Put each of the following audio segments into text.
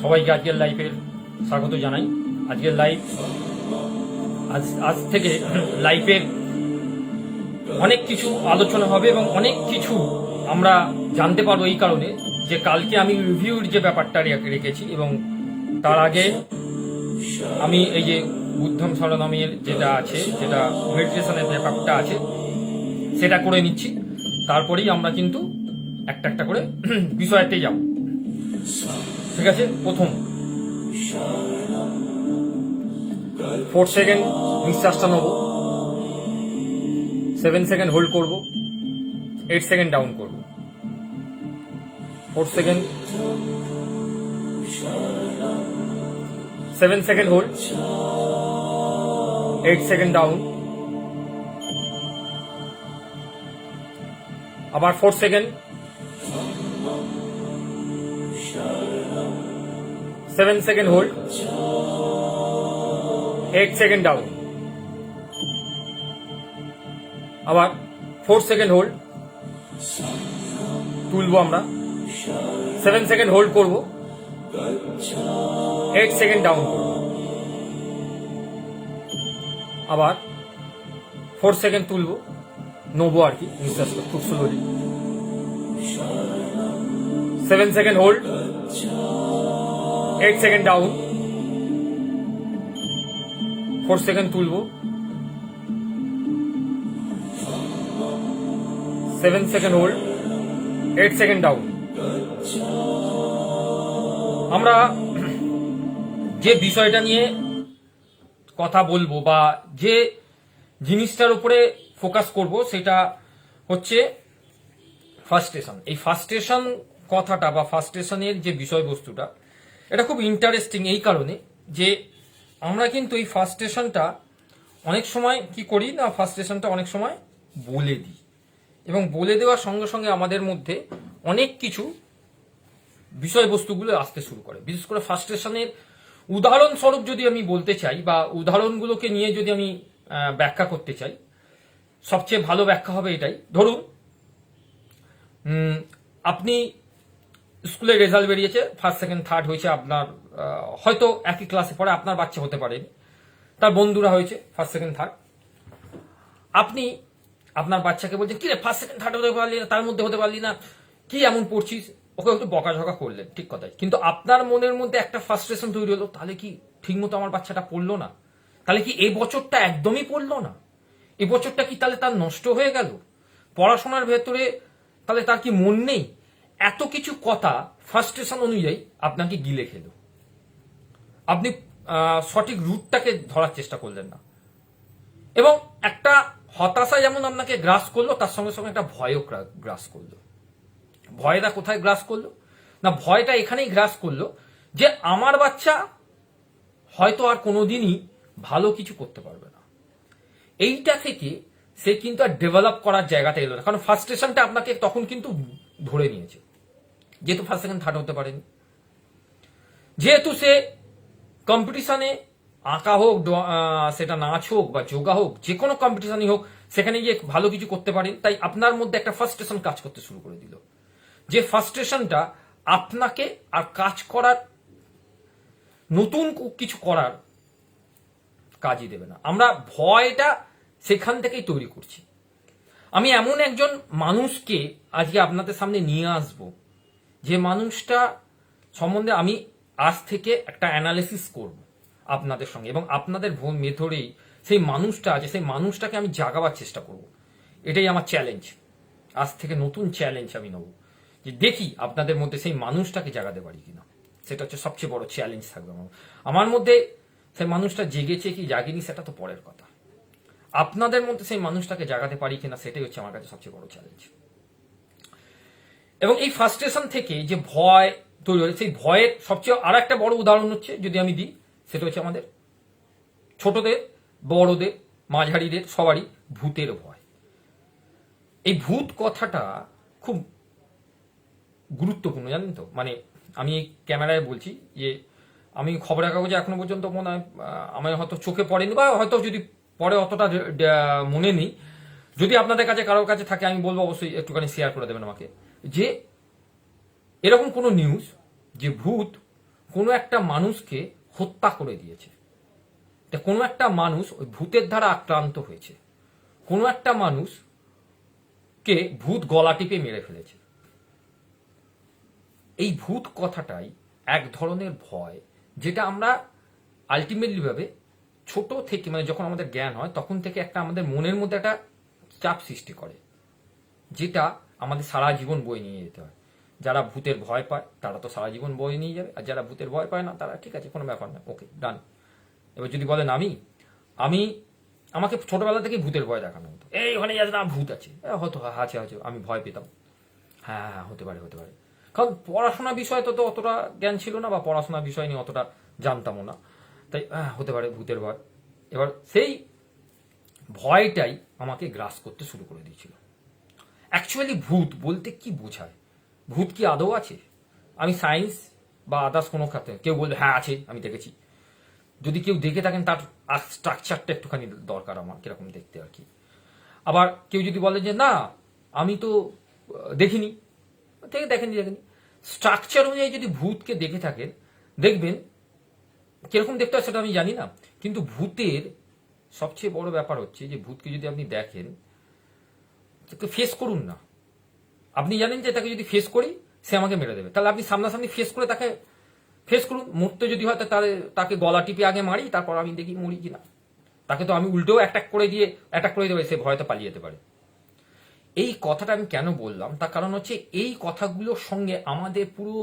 সবাইকে আজকের লাইভের স্বাগত জানাই। আজকের লাইভ আজ থেকে লাইভের অনেক কিছু আলোচনা হবে এবং অনেক কিছু আমরা জানতে পারবো এই কারণে যে কালকে আমি রিভিউর যে ব্যাপারটা রেখেছি এবং তার আগে আমি এই যে বুদ্ধম শরণমের যেটা আছে, যেটা মেডিটেশনের ব্যাপারটা আছে সেটা করে নিচ্ছি। তারপরেই আমরা কিন্তু একটা একটা করে বিষয়তে যাব। ঠিক আছে, প্রথম 4 সেকেন্ড নিঃশ্বাসটা নেব, 7 সেকেন্ড হোল্ড করব, 8 সেকেন্ড ডাউন করব। 4 second, 7 second hold, 8 second down, আবার 4 second, 7 second hold, 8 second down, আবার 4 সেকেন্ড হোল্ড, তুলবো আমরা, 7 সেকেন্ড হোল্ড করব, 8 সেকেন্ড ডাউন করব, আবার 4 সেকেন্ড তুলবো, নেবো আর কি নিঃশ্বাসটা খুব slowly, 7 second hold, 8 second down, 4 second তুলবো, 7 সেকেন্ড হোল্ড, 8 সেকেন্ড ডাউন। আমরা যে বিষয়টা নিয়ে কথা বলবো বা যে জিনিসটার উপরে ফোকাস করব সেটা হচ্ছে ফার্স্টেশন। এই ফার্স্টেশন কথাটা বা ফার্স্টেশনের যে বিষয়বস্তুটা, এটা খুব ইন্টারেস্টিং এই কারণে যে আমরা কিন্তু এই ফার্স্টেশনটা অনেক সময় কি করি না, ফার্স্টেশনটা অনেক সময় বলে দিই এবং বলে দেওয়ার সঙ্গে সঙ্গে আমাদের মধ্যে অনেক কিছু বিষয়বস্তুগুলো আসতে শুরু করে। বিশেষ করে ফার্স্টেশনের উদাহরণস্বরূপ যদি আমি বলতে চাই বা উদাহরণগুলোকে নিয়ে যদি আমি ব্যাখ্যা করতে চাই, সবচেয়ে ভালো ব্যাখ্যা হবে এটাই। ধরুন আপনি স্কুলের রেজাল্ট বেরিয়েছে, ফার্স্ট সেকেন্ড থার্ড হয়েছে আপনার, হয়তো একই ক্লাসে পড়ে, আপনার বাচ্চা হতে পারেনি, তার বন্ধুরা হয়েছে ফার্স্ট সেকেন্ড থার্ড। আপনি আপনার বাচ্চাকে বলছেন, কি রে ফার্স্ট সেকেন্ড থার্ড হতে পারলি না, তার মধ্যে হতে পারলি না, কি এমন পড়ছিস, ওকে একটু বকাঝকা করলেন, ঠিক কথাই। কিন্তু আপনার মনের মধ্যে একটা ফ্রাস্ট্রেশন তৈরি হলো, তাহলে কি ঠিক মতো আমার বাচ্চাটা পড়লো না, তাহলে কি এই বছরটা একদমই পড়লো না, এই বছরটা কি তাহলে তার নষ্ট হয়ে গেল, পড়াশোনার ভেতরে তাহলে তার কি মন নেই, এত কিছু কথা ফ্রাস্ট্রেশন অনুযায়ী আপনাকে গিলে খেলো। আপনি সঠিক রুটটাকে ধরার চেষ্টা করলেন না এবং একটা হতাশা যেমন আপনাকে গ্রাস করলো, তার সঙ্গে সঙ্গে একটা ভয়ও গ্রাস করলো। ভয়টা কোথায় গ্রাস করলো না, ভয়টা এখানেই গ্রাস করলো যে আমার বাচ্চা হয়তো আর কোনোদিনই ভালো কিছু করতে পারবে না। এইটা থেকে সে কিন্তু আর ডেভেলপ করার জায়গাটা এলো না, কারণ ফার্স্ট্রেশনটা আপনাকে তখন কিন্তু ধরে নিয়েছে। যেহেতু ফার্স্ট সেকেন্ড থার্ড হতে পারেনি, যেহেতু সে কম্পিটিশনে আঁকা হোক, সেটা নাচ হোক বা যোগা হোক, যে কোনো কম্পিটিশনই হোক, সেখানে গিয়ে ভালো কিছু করতে পারেন, তাই আপনার মধ্যে একটা ফার্স্ট্রেশন কাজ করতে শুরু করে দিল, যে ফার্স্ট্রেশনটা আপনাকে আর কাজ করার, নতুন কিছু করার কাজই দেবে না। আমরা ভয়টা সেখান থেকেই তৈরি করছি। আমি এমন একজন মানুষকে আজকে আপনাদের সামনে নিয়ে আসব, যে মানুষটা সম্বন্ধে আমি আজ থেকে একটা অ্যানালিসিস করব আপনাদের সঙ্গে এবং আপনাদের ভেতরেই সেই মানুষটা আছে, সেই মানুষটাকে আমি জাগাবার চেষ্টা করব। এটাই আমার চ্যালেঞ্জ। আজ থেকে নতুন চ্যালেঞ্জ আমি নেব, যে দেখি আপনাদের মধ্যে সেই মানুষটাকে জাগাতে পারি কিনা। সেটা হচ্ছে সবচেয়ে বড় চ্যালেঞ্জ থাকবে আমার মধ্যে। সেই মানুষটা জেগেছে কি জাগেনি সেটা তো পরের কথা, আপনাদের মধ্যে সেই মানুষটাকে জাগাতে পারি কিনা সেটাই হচ্ছে আমার কাছে সবচেয়ে বড় চ্যালেঞ্জ। এবং এই ফ্রাস্ট্রেশন থেকে যে ভয় তৈরি হয়, সেই ভয়ের সবচেয়ে আর একটা বড় উদাহরণ হচ্ছে, যদি আমি দিই, সেটা হচ্ছে আমাদের ছোটদের, বড়দের, মাঝারিদের সবারই ভূতের ভয়। এই ভূত কথাটা খুব গুরুত্বপূর্ণ, জানেন তো। মানে আমি এই ক্যামেরায় বলছি যে আমি খবরের কাগজে এখনো পর্যন্ত মনে হয় আমার হয়তো চোখে পড়েনি, বা হয়তো যদি পরে অতটা মনে নেই। যদি আপনাদের কাছে কারোর কাছে থাকে আমি বলবো অবশ্যই একটুখানি শেয়ার করে দেবেন আমাকে, যে এরকম কোনো নিউজ যে ভূত কোনো একটা মানুষকে হত্যা করে দিয়েছে, কোনো একটা মানুষ ওই ভূতের দ্বারা আক্রান্ত হয়েছে, কোনো একটা মানুষকে ভূত গলা টিপে মেরে ফেলেছে। এই ভূত কথাটাই এক ধরনের ভয়, যেটা আমরা আলটিমেটলি ভাবে ছোট থেকে, মানে যখন আমাদের জ্ঞান হয় তখন থেকে একটা আমাদের মনের মধ্যে একটা চাপ সৃষ্টি করে, যেটা আমাদের সারা জীবন বয়ে নিয়ে যেতে হয়। যারা ভূতের ভয় পায় তারা তো সারা জীবন বয়ে নিয়ে যাবে, আর যারা ভূতের ভয় পায় না তারা ঠিক আছে, কোনো ব্যাপার না, ওকে ডান। এবার যদি বলেন আমি আমাকে ছোটবেলা থেকেই ভূতের ভয় দেখানো হতো, এই ওখানে যাতে না ভূত আছে, হয়তো আছে আছে, আমি ভয় পেতাম, হ্যাঁ হ্যাঁ হতে পারে হতে পারে, কারণ পড়াশোনা বিষয় তো অতটা জ্ঞান ছিল না, বা পড়াশোনার বিষয় নিয়ে অতটা জানতামও না, তাই হতে পারে ভূতের ভয়। এবার সেই ভয়টাই আমাকে গ্রাস করতে শুরু করে দিয়েছিল। অ্যাকচুয়ালি ভূত বলতে কি বোঝায়, ভূত কি আদৌ আছে? আমি সায়েন্স বা আদার্স কোনো খাতে কেউ বলবে হ্যাঁ আছে, আমি দেখেছি, যদি কেউ দেখে থাকেন তার স্ট্রাকচারটা একটুখানি দরকার আমার, কিরকম দেখতে আর কি। আবার কেউ যদি বলে যে না আমি তো দেখিনি, দেখেনি, স্ট্রাকচার অনুযায়ী যদি ভূতকে দেখে থাকেন, দেখবেন কিরকম দেখতে হয় সেটা আমি জানি না, কিন্তু ভূতের সবচেয়ে বড় ব্যাপার হচ্ছে যে ভূতকে যদি আপনি দেখেন, তাকে ফেস করুন না। আপনি জানেন যে তাকে যদি ফেস করি সে আমাকে মেরে দেবে, তাহলে আপনি সামনাসামনি ফেস করে তাকে ফেস করুন। মরতে যদি হয় তাহলে তাকে গলা টিপে আগে মারি, তারপর আমি দেখি মরি কিনা। তাকে তো আমি উল্টেও অ্যাটাক করে দেবে, সে ভয়তে পালিয়ে যেতে পারে। এই কথাটা আমি কেন বললাম, তার কারণ হচ্ছে এই কথাগুলোর সঙ্গে আমাদের পুরো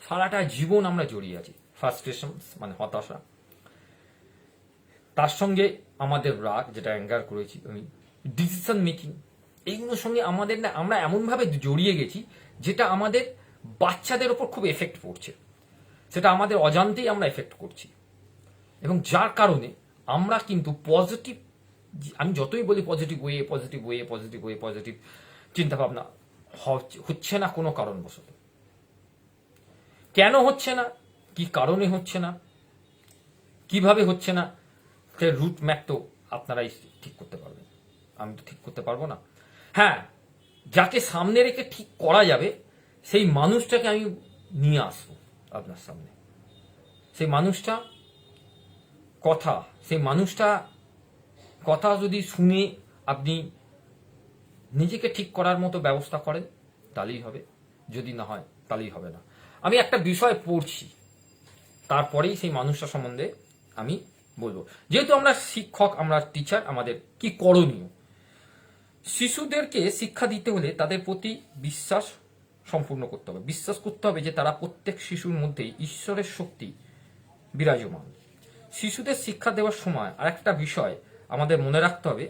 সারাটা জীবন আমরা জড়িয়ে আছি। ফ্রাস্ট্রেশন মানে হতাশা, তার সঙ্গে আমাদের রাগ, যেটা অ্যাঙ্গার করেছি আমি, ডিসিশন মেকিং, এইগুলোর সঙ্গে আমাদের না আমরা এমনভাবে জড়িয়ে গেছি যেটা আমাদের বাচ্চাদের ওপর খুব এফেক্ট পড়ছে, সেটা আমাদের অজান্তেই আমরা এফেক্ট করছি। এবং যার কারণে আমরা কিন্তু পজিটিভ, আমি যতই বলি পজিটিভ চিন্তা ভাবনা হচ্ছে না কোনো কারণবশত। কেন হচ্ছে না, কি কারণে হচ্ছে না, কিভাবে হচ্ছে না, সে রুট ম্যাপ তো আপনারাই ঠিক করতে পারবেন, আমি তো ঠিক করতে পারবো না। হ্যাঁ, যাকে সামনে রেখে ঠিক করা যাবে সেই মানুষটাকে আমি নিয়ে আসবো আপনার সামনে। সেই মানুষটা কথা যদি শুনে আপনি নিজেকে ঠিক করার মতো ব্যবস্থা করেন তাহলেই হবে, যদি না হয় তাহলেই হবে না। আমি একটা বিষয় পড়ছি, তারপরেই সেই মানুষটা সম্বন্ধে আমি বলবো। যেহেতু আমরা শিক্ষক, আমরা টিচার, আমাদের কি করণীয়? শিশুদেরকে শিক্ষা দিতে হলে তাদের প্রতি বিশ্বাস সম্পূর্ণ করতে হবে, বিশ্বাস করতে হবে যে তারা প্রত্যেক শিশুর মধ্যেই ঈশ্বরের শক্তি বিরাজমান। শিশুদের শিক্ষা দেওয়ার সময় আরেকটা বিষয় আমাদের মনে রাখতে হবে,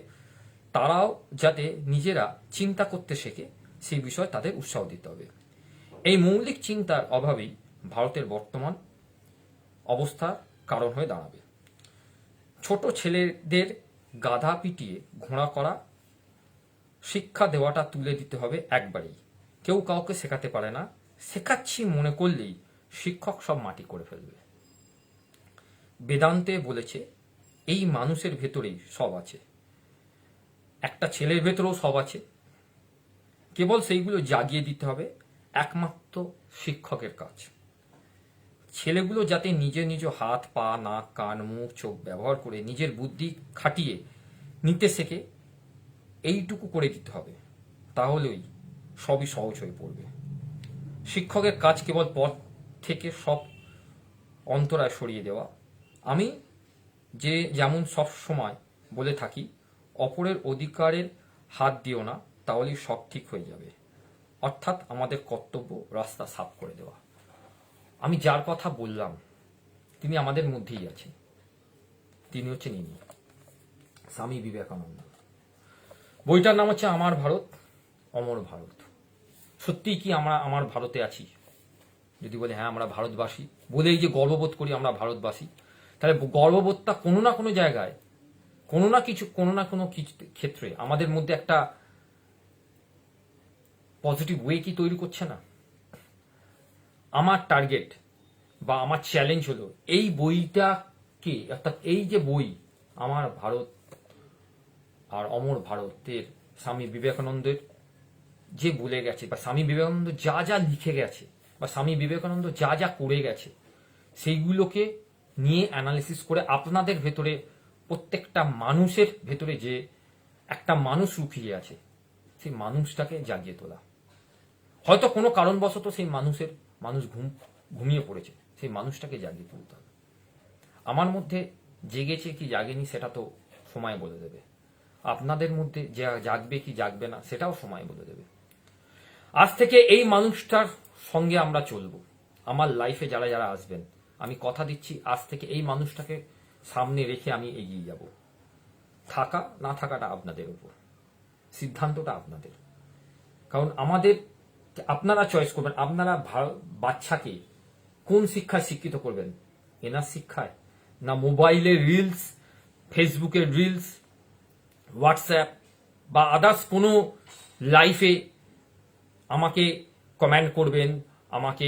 তারাও যাতে নিজেরা চিন্তা করতে শেখে সেই বিষয়ে তাদের উৎসাহ দিতে হবে। এই মৌলিক চিন্তার অভাবেই ভারতের বর্তমান অবস্থার কারণ হয়ে দাঁড়াবে। ছোট ছেলেদের গাধা পিটিয়ে ঘোড়া করা শিক্ষা দেওয়াটা তুলে দিতে হবে একবারেই। কেউ কাউকে শেখাতে পারে না, শেখাচ্ছি মনে করলেই শিক্ষক সব মাটি করে ফেলবে। বেদান্তে বলেছে এই মানুষের ভেতরেই সব আছে, একটা ছেলের ভেতরেও সব আছে, কেবল সেইগুলো জাগিয়ে দিতে হবে একমাত্র শিক্ষকের কাজ। ছেলেগুলো যাতে নিজ হাত পা নাক কান মুখ চোখ ব্যবহার করে নিজের বুদ্ধি খাটিয়ে নিতে শেখে, এইটুকু করে দিতে হবে, তাহলেই সবই সহজ হয়ে পড়বে। শিক্ষকের কাজ কেবল পথ থেকে সব অন্তরায় সরিয়ে দেওয়া। আমি যেমন সব সময় বলে থাকি, অপরের অধিকারের হাত দিও না, তাহলেই সব ঠিক হয়ে যাবে। অর্থাৎ আমাদের কর্তব্য রাস্তা সাফ করে দেওয়া। আমি যার কথা বললাম তিনি আমাদের মধ্যেই আছেন, তিনি হচ্ছেন ইনি স্বামী বিবেকানন্দ। বইটার নাম হচ্ছে আমার ভারত অমর ভারত। সত্যিই কি আমরা আমার ভারতে আছি? যদি বলে হ্যাঁ আমরা ভারতবাসী, বলেই যে গর্ববোধ করি আমরা ভারতবাসী, তাহলে গর্ববোধটা কোনো না কোনো জায়গায়, কোনো না কোনো ক্ষেত্রে আমাদের মধ্যে একটা পজিটিভ ওয়ে কি তৈরি করছে না? আমার টার্গেট বা আমার চ্যালেঞ্জ হলো এই বইটাকে, অর্থাৎ এই যে বই আমার ভারত আর অমর ভারতের স্বামী বিবেকানন্দের যে বলে গেছে, বা স্বামী বিবেকানন্দ যা যা লিখে গেছে, বা স্বামী বিবেকানন্দ যা যা করে গেছে, সেইগুলোকে নিয়ে অ্যানালিসিস করে আপনাদের ভেতরে, প্রত্যেকটা মানুষের ভেতরে যে একটা মানুষ লুকিয়ে আছে, সেই মানুষটাকে জাগিয়ে তোলা। হয়তো কোনো কারণবশত সেই মানুষ ঘুমিয়ে পড়েছে, সেই মানুষটাকে জাগিয়ে তুলতে হবে। আমার মধ্যে জেগেছে কি জাগেনি সেটা তো সময় বলে দেবে। আপনাদের মধ্যে জাগবে কি জাগবে না সেটাও সময় বলে দেবে। আজ থেকে এই মানুষটার সঙ্গে আমরা চলবো। আমার লাইফে যারা যারা আসবেন, আমি কথা দিচ্ছি আজ থেকে এই মানুষটাকে সামনে রেখে আমি এগিয়ে যাব। থাকা না থাকাটা আপনাদের উপর, সিদ্ধান্তটা আপনাদের। কারণ আপনারা চয়েস করবেন, আপনারা বাচ্চাকে কোন শিক্ষায় শিক্ষিত করবেন, এনার শিক্ষায়, না মোবাইলের রিলস, ফেসবুকের রিলস, হোয়াটসঅ্যাপ বা আদার্স কোনো লাইফে আমাকে কমেন্ট করবেন, আমাকে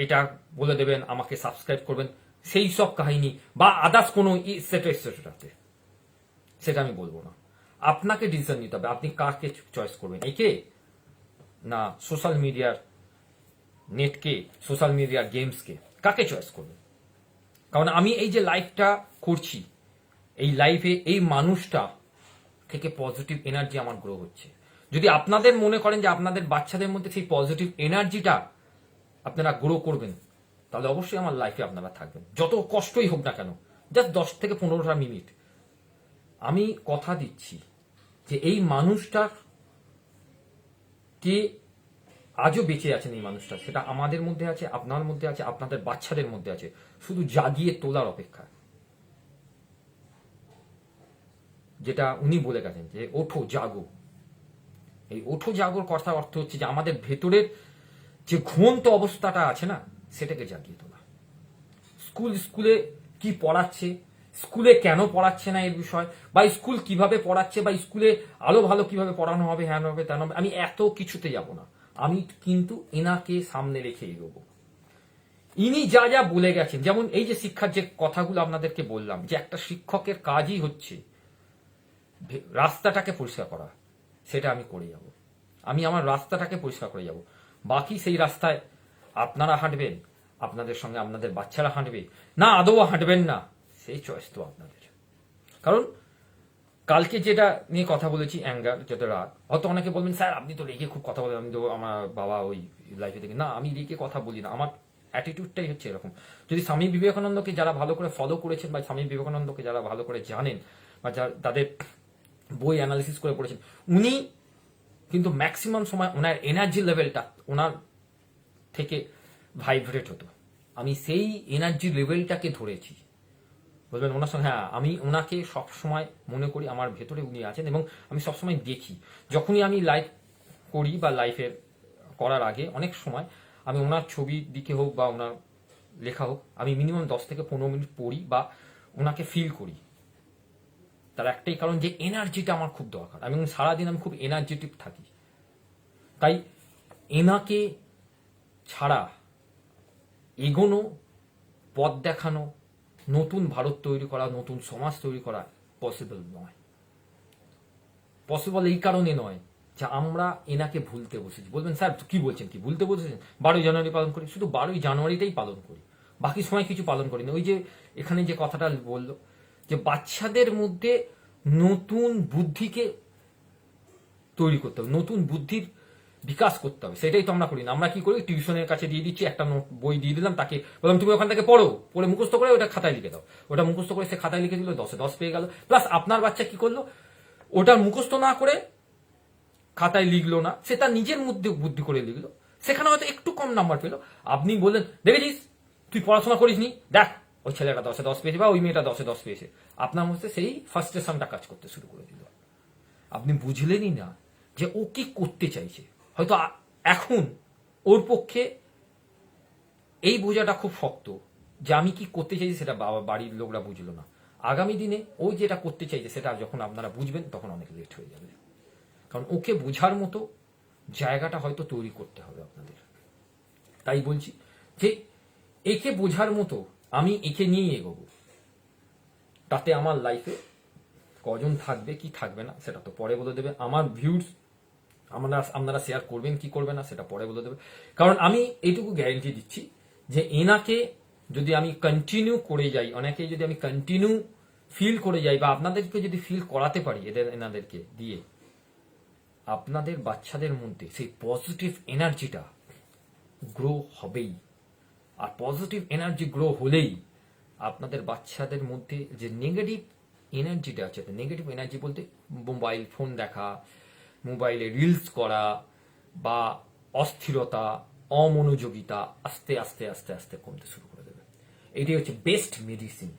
এটা বলে দেবেন, আমাকে সাবস্ক্রাইব করবেন, সেই সব কাহিনী বা আদার্স কোনো এটসেট্রাতে, সেটা আমি বলবো না। আপনাকে ডিসিশন নিতে হবে, আপনি কাকে চয়েস করবেন, একে না সোশ্যাল মিডিয়ার নেটকে, সোশ্যাল মিডিয়ার গেমসকে, কাকে চয়েস করবেন? কারণ আমি এই যে লাইফটা করছি, এই লাইফে এই মানুষটা থেকে পজিটিভ এনার্জি আমার গ্রো হচ্ছে। যদি আপনাদের মনে করেন যে আপনাদের বাচ্চাদের মধ্যে সেই পজিটিভ এনার্জিটা আপনারা গ্রো করবেন, তাহলে অবশ্যই আমার লাইফে আপনারা থাকবেন, যত কষ্টই হোক না কেন। জাস্ট 10 থেকে 15টা মিনিট আমি কথা দিচ্ছি যে এই মানুষটার কে আজও বেঁচে আছেন, এই মানুষটা, সেটা আমাদের মধ্যে আছে, আপনার মধ্যে আছে, আপনাদের বাচ্চাদের মধ্যে আছে, শুধু জাগিয়ে তোলার অপেক্ষা। যেটা উনি বলে গেছেন যে ওঠো জাগো, এই ওঠো জাগোর কথা অর্থ হচ্ছে যে আমাদের ভেতরের যে ঘুমন্ত অবস্থাটা আছে না, সেটাকে জাগিয়ে তোলা। স্কুলে কি পড়াচ্ছে, স্কুলে কেন পড়াচ্ছে না এর বিষয়, বা স্কুল কিভাবে পড়াচ্ছে, বা স্কুলে আলো ভালো কিভাবে পড়ানো হবে, হ্যান হবে তেন হবে, আমি এত কিছুতে যাব না। আমি কিন্তু এনাকে সামনে রেখে এগোবো। ইনি যা যা বলে গেছেন, যেমন এই যে শিক্ষার যে কথাগুলো আপনাদেরকে বললাম, যে একটা শিক্ষকের কাজই হচ্ছে রাস্তাটাকে পরিষ্কার করা, সেটা আমি করে যাব। আমি আমার রাস্তাটাকে পরিষ্কার করে যাব। বাকি সেই রাস্তায় আপনারা হাঁটবেন, আপনাদের সঙ্গে আপনাদের বাচ্চারা হাঁটবে না, আদৌ হাঁটবেন না, সেই চয়েস তো আপনাদের। কারণ কালকে যেটা নিয়ে কথা বলেছি, অ্যাঙ্গার, যেটা রাগ, হয়তো অনেকে বলবেন স্যার আপনি তো রেগে খুব কথা বলেন, আমি তো আমার বাবা ওই লাইফে দেখি না, আমি রেগে কথা বলি না, আমার অ্যাটিটিউডটাই হচ্ছে এরকম। যদি স্বামী বিবেকানন্দকে যারা ভালো করে ফলো করেছেন, বা স্বামী বিবেকানন্দকে যারা ভালো করে জানেন, বা তাদের বই অ্যানালিসিস করে পড়েছেন, উনি কিন্তু ম্যাক্সিমাম সময় ওনার এনার্জি লেভেলটা ওনার থেকে ভাইব্রেট হতো। আমি সেই এনার্জি লেভেলটাকে ধরেছি। বলবেন ওনার সঙ্গে, হ্যাঁ, আমি ওনাকে সবসময় মনে করি আমার ভেতরে উনি আছেন, এবং আমি সবসময় দেখি, যখনই আমি লাইভ করি বা লাইফের করার আগে অনেক সময় আমি ওনার ছবির দিকে হোক বা ওনার লেখা হোক, আমি মিনিমাম 10 থেকে 15 মিনিট পড়ি বা ওনাকে ফিল করি। তার একটাই কারণ যে এনার্জিটা আমার খুব দরকার, এবং সারাদিন আমি খুব এনার্জেটিক থাকি। তাই এনাকে ছাড়া এগোনো, পথ দেখানো, নতুন ভারত তৈরি করা, নতুন সমাজ তৈরি করা পসিবল নয়। পসিবল এই কারণে নয় যে আমরা এনাকে ভুলতে বসেছি। বলবেন স্যার কি বলছেন, কি ভুলতে বসেছেন? 12ই জানুয়ারি পালন করি, শুধু 12ই জানুয়ারিটাই পালন করি, বাকি সময় কিছু পালন করি না। ওই যে এখানে যে কথাটা বললো যে বাচ্চাদের মধ্যে নতুন বুদ্ধিকে তৈরি করতে হবে, নতুন বুদ্ধির বিকাশ করতে হবে, সেটাই তো আমরা করি না। আমরা কি করি, টিউশনের কাছে দিয়ে দিচ্ছি, একটা বই দিয়ে দিলাম, তাকে বললাম তুমি ওখান থেকে পড়ে মুখস্থ করে ওটা খাতায় লিখে দাও। ওটা মুখস্থ করে সে খাতায় লিখে দিল, 10-এ 10 পেয়ে গেল। প্লাস আপনার বাচ্চা কি করলো, ওটা মুখস্থ না করে খাতায় লিখলো না, সে তার নিজের মধ্যে বুদ্ধি করে লিখলো, সেখানে হয়তো একটু কম নাম্বার পেলো। আপনি বললেন দেখেছিস তুই পড়াশোনা করিসনি, দেখ ওই ছেলেটা 10-এ 10 পেয়েছে বা ওই মেয়েটা 10-এ 10 পেয়েছে, আপনার মধ্যে সেই ফার্স্ট্রেশনটা কাজ করতে শুরু করে দিল। আপনি বুঝলেনই না যে ও কি করতে চাইছে। হয়তো এখন ওর পক্ষে এই বোঝাটা খুব শক্ত যে আমি কি করতে চাইছি সেটা বাড়ির লোকরা বুঝলো না। আগামী দিনে ও যেটা করতে চাইছে সেটা যখন আপনারা বুঝবেন তখন অনেক লেট হয়ে যাবে। কারণ ওকে বোঝার মতো জায়গাটা হয়তো তৈরি করতে হবে আপনাদের। তাই বলছি যে একে বোঝার মতো আমি একে নিয়েই এগোবো। তাতে আমার লাইফে কজন থাকবে কি থাকবে না সেটা তো পরে বলে দেবে। আমার ভিউজ আপনারা শেয়ার করবেন কি করবে না সেটা পরে বলে দেবে। কারণ আমি এইটুকু গ্যারেন্টি দিচ্ছি যে এনাকে যদি আমি কন্টিনিউ করে যাই, অনেকে যদি আমি কন্টিনিউ ফিল করে যাই বা আপনাদেরকে যদি ফিল করাতে পারি এনাদেরকে দিয়ে, আপনাদের বাচ্চাদের মধ্যে সেই পজিটিভ এনার্জিটা গ্রো হবেই। আর পজিটিভ এনার্জি গ্রো হলেই আপনাদের বাচ্চাদের মধ্যে যে নেগেটিভ এনার্জিটা আছে, নেগেটিভ এনার্জি বলতে মোবাইল ফোন দেখা, মোবাইলে রিলস করা বা অস্থিরতা, অমনোযোগিতা আস্তে আস্তে আস্তে আস্তে কমতে শুরু করে দেবে। এটাই হচ্ছে বেস্ট মেডিসিন,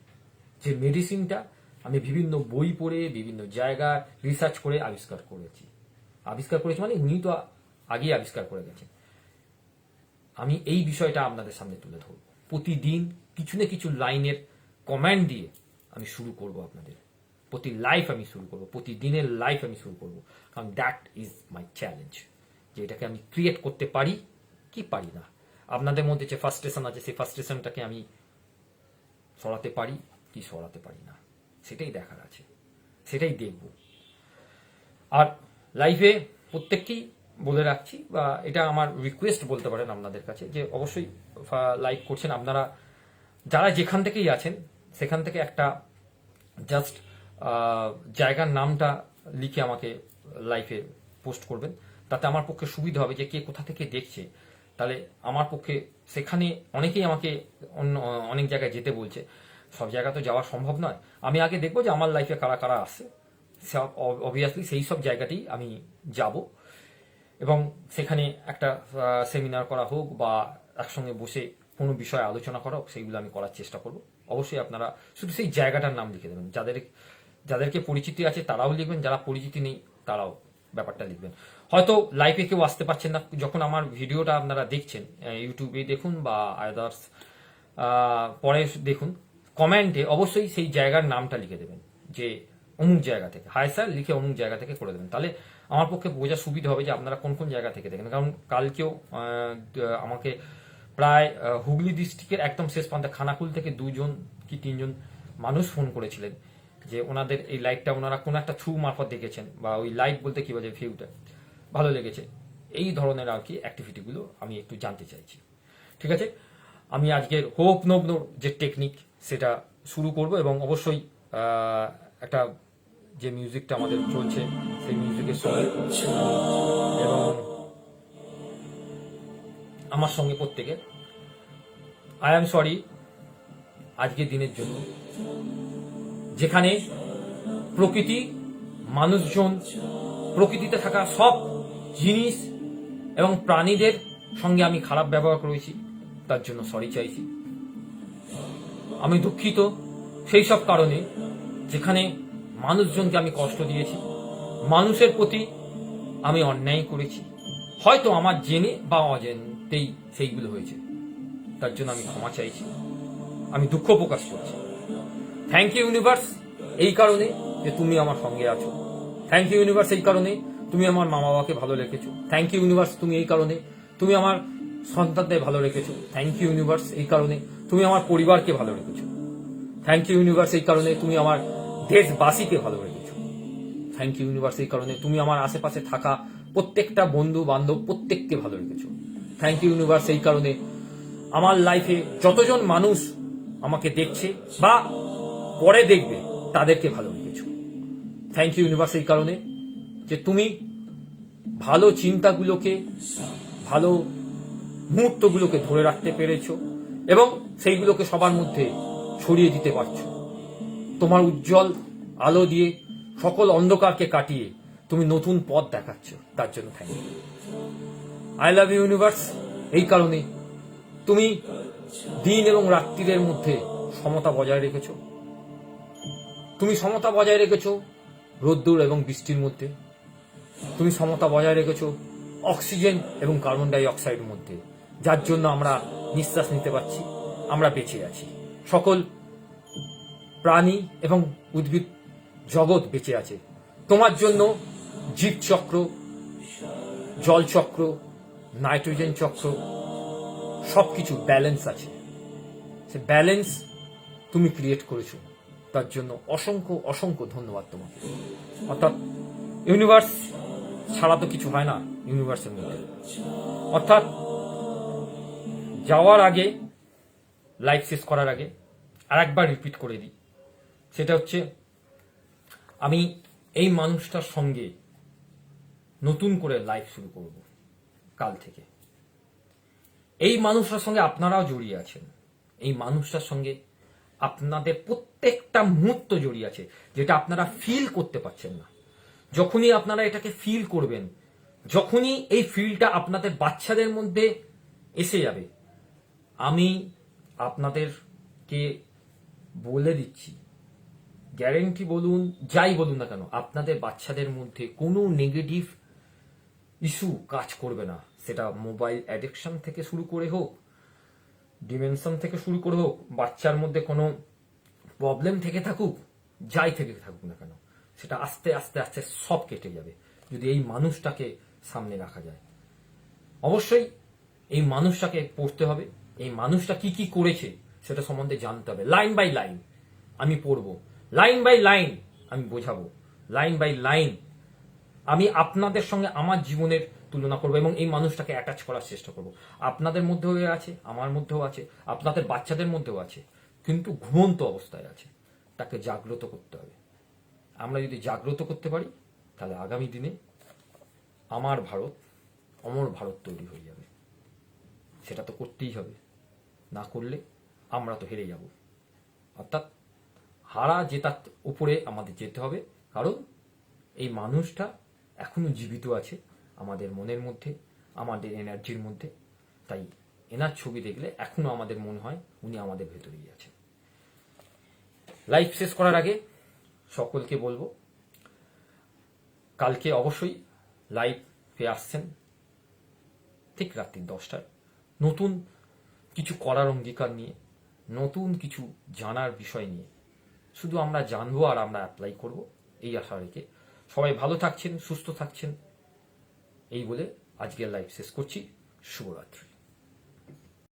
যে মেডিসিনটা আমি বিভিন্ন বই পড়ে বিভিন্ন জায়গা রিসার্চ করে আবিষ্কার করেছি মানে উনি তো আগেই আবিষ্কার করে গেছেন। আমি এই বিষয়টা আপনাদের সামনে তুলে ধরব, প্রতিদিন কিছু না কিছু লাইনের কমেন্ট দিয়ে আমি শুরু করব আপনাদের প্রতি লাইফ আমি শুরু করব, প্রতিদিনের লাইফ আমি শুরু করব, কারণ দ্যাট ইজ মাই চ্যালেঞ্জ, যে এটাকে আমি ক্রিয়েট করতে পারি কি পারি না। আপনাদের মধ্যে যে ফার্স্ট্রেশন আছে সেই ফার্স্ট্রেশনটাকে আমি সরাতে পারি কি সরাতে পারি না, সেটাই দেখার আছে, সেটাই দেখব। আর লাইফে প্রত্যেককেই বলে রাখছি, বা এটা আমার রিকোয়েস্ট বলতে পারেন আপনাদের কাছে, যে অবশ্যই লাইক করছেন আপনারা যারা যেখান থেকেই আছেন, সেখান থেকে একটা জাস্ট জায়গার নামটা লিখে আমাকে লাইফে পোস্ট করবেন, তাতে আমার পক্ষে সুবিধা হবে যে কে কোথা থেকে দেখছে। তাহলে আমার পক্ষে সেখানে অনেকেই আমাকে অনেক জায়গায় যেতে বলছে, সব জায়গা তো যাওয়া সম্ভব নয়। আমি আগে দেখবো যে আমার লাইফে কারা কারা আসে, সব অবভিয়াসলি সেই সব জায়গাতেই আমি যাব, এবং সেখানে একটা সেমিনার করা হোক বা একসঙ্গে বসে কোনো বিষয়ে আলোচনা করা হোক, সেইগুলো আমি করার চেষ্টা করব। অবশ্যই আপনারা শুধু সেই জায়গাটার নাম লিখে দেবেন, যাদেরকে পরিচিতি আছে তারাও লিখবেন, যারা পরিচিতি নেই তারাও ব্যাপারটা লিখবেন। হয়তো লাইভে কেউ আসতে পারছেন না, যখন আমার ভিডিওটা আপনারা দেখছেন ইউটিউবে দেখুন বা আদার্স পরে দেখুন, কমেন্টে অবশ্যই সেই জায়গার নামটা লিখে দেবেন, যে অমুক জায়গা থেকে, হাই স্যার লিখে অমুক জায়গা থেকে করে দেবেন। তাহলে আমার পক্ষে বোঝা সুবিধা হবে যে আপনারা কোন কোন জায়গা থেকে দেখেন। কারণ কালকেও আমাকে প্রায় হুগলি ডিস্ট্রিক্টের একদম শেষ প্রান্তে খানাকুল থেকে 2জন কি 3জন মানুষ ফোন করেছিলেন, যে ওনাদের এই লাইভটা ওনারা কোন একটা থ্রু মারফত দেখেছেন, বা ওই লাইভ বলতে কি বলে ভিউটা ভালো লেগেছে। এই ধরনের আর কি অ্যাক্টিভিটিগুলো আমি একটু জানতে চাইছি। ঠিক আছে, আমি আজকের হোপ নোবনোর যে টেকনিক সেটা শুরু করব, এবং অবশ্যই একটা যে মিউজিকটা আমাদের চলছে সেই মিউজিকের সঙ্গে এবং আমার সঙ্গে প্রত্যেকে আই এম সরি আজকের দিনের জন্য, যেখানে প্রকৃতি, মানুষজন, প্রকৃতিতে থাকা সব জিনিস এবং প্রাণীদের সঙ্গে আমি খারাপ ব্যবহার করেছি, তার জন্য সরি চাইছি। আমি দুঃখিত সেই সব কারণে যেখানে মানুষজনকে আমি কষ্ট দিয়েছি, মানুষের প্রতি আমি অন্যায় করেছি, হয়তো আমার জেনে বা অজেনেই সেইগুলো হয়েছে, তার জন্য আমি ক্ষমা চাইছি, আমি দুঃখ প্রকাশ করছি। থ্যাংক ইউ ইউনিভার্স এই কারণে যে তুমি আমার সঙ্গে আছো, থ্যাংক ইউ ইউনিভার্স এই কারণে তুমি আমার মা বাবাকে ভালো রেখেছো, থ্যাংক ইউ ইউনিভার্স তুমি এই কারণে তুমি আমার সন্তানদের ভালো রেখেছো, থ্যাংক ইউ ইউনিভার্স এই কারণে তুমি আমার পরিবারকে ভালো রেখেছো, থ্যাংক ইউ ইউনিভার্স এই কারণে তুমি আমার দেশবাসীকে ভালো রেখেছো, থ্যাংক ইউ ইউনিভার্স এই কারণে তুমি আমার আশেপাশে থাকা প্রত্যেকটা বন্ধু বান্ধব প্রত্যেককে ভালো রেখেছো, থ্যাংক ইউ ইউনিভার্স এই কারণে আমার লাইফে যতজন মানুষ আমাকে দেখছে বা পরে দেখবে তাদেরকে ভালো রেখেছো, থ্যাংক ইউ ইউনিভার্স এই কারণে যে তুমি ভালো চিন্তাগুলোকে, ভালো মুহূর্তগুলোকে ধরে রাখতে পেরেছো এবং সেইগুলোকে সবার মধ্যে ছড়িয়ে দিতে পারছো। তোমার উজ্জ্বল আলো দিয়ে সকল অন্ধকারকে কাটিয়ে তুমি নতুন পথ দেখাচ্ছ, তার জন্য thank you. I love you universe এই কারণে তুমি দিন এবং রাত্রির মধ্যে সমতা বজায় রেখেছো, তুমি সমতা বজায় রেখেছো রোদ্দুর এবং বৃষ্টির মধ্যে, তুমি সমতা বজায় রেখেছো অক্সিজেন এবং কার্বন ডাই অক্সাইডের মধ্যে, যার জন্য আমরা নিঃশ্বাস নিতে পারছি, আমরা বেঁচে আছি, সকল প্রাণী এবং উদ্ভিদ জগৎ বেঁচে আছে। তোমার জন্য জীবচক্র, জলচক্র, নাইট্রোজেন চক্র সবকিছু ব্যালেন্স আছে, সে ব্যালেন্স তুমি ক্রিয়েট করেছো, তার জন্য অসংখ্য অসংখ্য ধন্যবাদ তোমাকে। অর্থাৎ ইউনিভার্স ছাড়া তো কিছু হয় না ইউনিভার্সের মধ্যে, অর্থাৎ যাওয়ার আগে লাইভ শেষ করার আগে আর একবার রিপিট করে দিই, সেটা হচ্ছে আমি এই মানুষটার সঙ্গে নতুন করে লাইভ শুরু করব কাল থেকে। এই মানুষটার সঙ্গে আপনারাও জড়িয়ে আছেন, এই মানুষটার সঙ্গে আপনাদের প্রত্যেকটা মুহূর্ত জড়িয়ে আছে, যেটা আপনারা ফিল করতে পারছেন না। যখনই আপনারা এটাকে ফিল করবেন, যখনই এই ফিলটা আপনাদের বাচ্চাদের মধ্যে এসে যাবে, আমি আপনাদেরকে বলে দিচ্ছি, গ্যারেন্টি বলুন যাই বলুন না কেন, আপনাদের বাচ্চাদের মধ্যে কোনো নেগেটিভ ইস্যু কাজ করবে না। সেটা মোবাইল অ্যাডিকশন থেকে শুরু করে হোক, ডিমেনশন থেকে শুরু করে হোক, বাচ্চার মধ্যে কোনো প্রবলেম থেকে থাকুক, যাই থেকে থাকুক না কেন, সেটা আস্তে আস্তে আস্তে সব কেটে যাবে যদি এই মানুষটাকে সামনে রাখা যায়। অবশ্যই এই মানুষটাকে পড়তে হবে, এই মানুষটা কি কি করেছে সেটা সম্বন্ধে জানতে হবে। লাইন বাই লাইন আমি পড়বো, লাইন বাই লাইন আমি বোঝাবো, লাইন বাই লাইন আমি আপনাদের সঙ্গে আমার জীবনের তুলনা করবো এবং এই মানুষটাকে অ্যাটাচ করার চেষ্টা করব। আপনাদের মধ্যেও আছে, আমার মধ্যেও আছে, আপনাদের বাচ্চাদের মধ্যেও আছে, কিন্তু ঘুমন্ত অবস্থায় আছে। তাকে জাগ্রত করতে হবে। আমরা যদি জাগ্রত করতে পারি, তাহলে আগামী দিনে আমার ভারত, অমর ভারত তৈরি হয়ে যাবে। সেটা তো করতেই হবে, না করলে আমরা তো হেরে যাব। অর্থাৎ হারা জেতার উপরে আমাদের যেতে হবে, কারণ এই মানুষটা এখনো জীবিত আছে আমাদের মনের মধ্যে, আমাদের এনার্জির মধ্যে। তাই এনার ছবি দেখলে এখনো আমাদের মনে হয় উনি আমাদের ভেতরেই আছেন। লাইভ শেষ করার আগে সকলকে বলবো, কালকে অবশ্যই লাইভে আসছেন ঠিক রাত্রি 10টায়, নতুন কিছু করার অঙ্গীকার নিয়ে, নতুন কিছু জানার বিষয় নিয়ে। শুধু আমরা জানবো আর আমরা অ্যাপ্লাই করব, এই আশা রেখে সবাই ভালো থাকছেন, সুস্থ থাকছেন, এই বলে আজকের লাইভ শেষ করছি। শুভরাত্রি।